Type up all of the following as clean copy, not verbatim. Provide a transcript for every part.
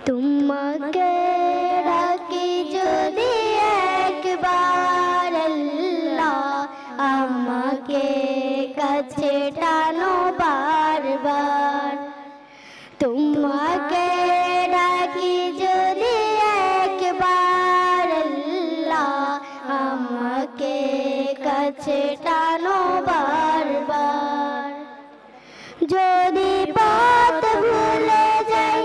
তোমাকে ডাকি যদি একবার আল্লাহ, আমাকে কাছে টানো বারবার। তোমাকে ডাকি যদি একবার আল্লাহ, আমাকে কাছে টানো বারবার। যদি পথ ভুলে যাই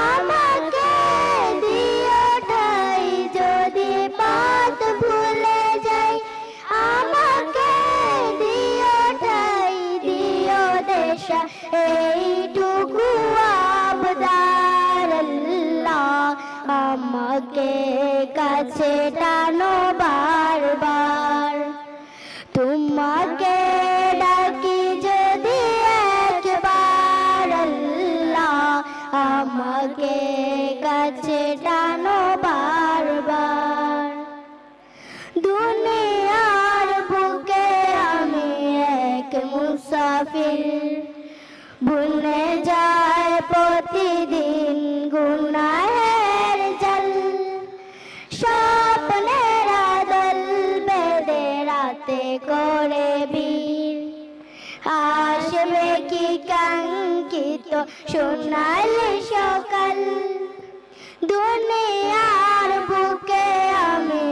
আমাকে দিও ঠাই, যদি পথ ভুলে যাই আমাকে দিও ঠাই, দিও দেশা এইটুকু আবদার আল্লাহ, আমাকে কাছে টানো বারবার। তোমাকে ডাকি যদি একবার আল্লাহ, আমাকে কাছে টানো বারবার। দুনিয়ার বুকে আমি এক মুসাফির, ভুলে যায় প্রতিদিন গুনাহের জাল। স্বপ্নের আদল বেঁধে রাতে করে বীর, আসবে কি কাঙ্ক্ষিত সোনালি সকাল। দুনিয়ার বুকে আমি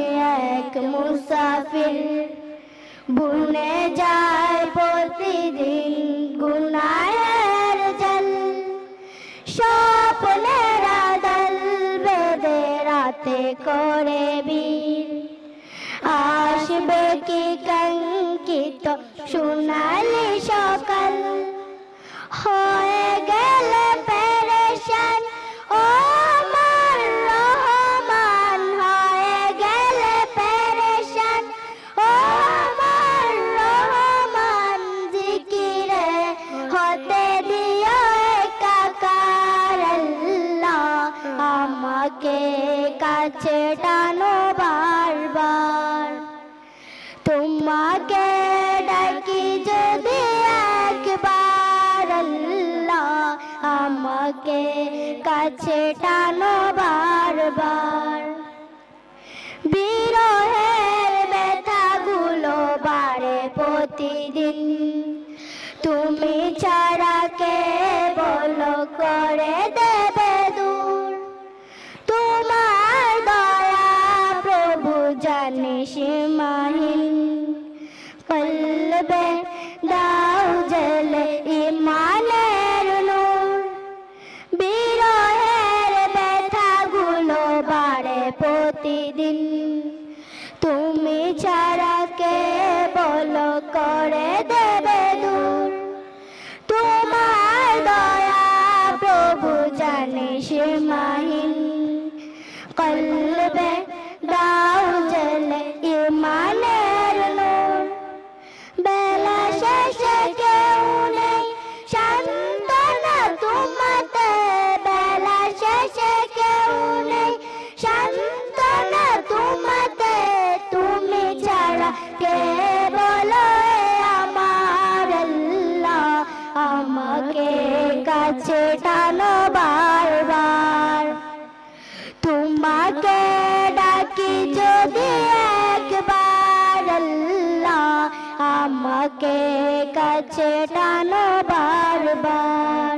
এক মুসাফির, ভুলে যায় প্রতিদিন গুনাহের জাল। স্বপ্নের আদল বেঁধে রাতে করে বীর, আসবে কি কাঙ্ক্ষিত সোনালি সকাল। হয়ে গেলে পেরেশান ও আমার রহমান, হয়ে গেলে পেরেশান ও আমার রহমান। জিকিরে হতে দিও একাকার আল্লাহ, আমাকে কাছে টানো বারবার। তোমাকে ডাকি যদি একবার আল্লাহ, আমাকে কাছে টানো বারবার। বিরহের ব্যথাগুলো বাড়ে প্রতিদিন, তুমি ছাড়া কে বলো করে দেবে দূর। তোমার দয়া প্রভু জানে সীমাহীন, কলবে দাও জ্বলে ইমানের নূর। বিরহের ব্যথাগুলো বাড়ে প্রতিদিন, তুমি ছাড়া কে বলো করে দেবে দূর। তোমার দয়া প্রভু জানে সীমাহীন, কলবে দাও জ্বলে ইমানের নূর। বেলা শেষে কেউ নেই সান্ত্বনা তোমাতে, বেলা শেষে কেউ নেই সান্ত্বনা তোমাতে। তুমি ছাড়া কে বলো আমার আল্লাহ, আমাকে কাছে টানো বারবার। তোমাকে ডাকি যদি একবার আল্লাহ, আমাকে কাছে টানো বারবার।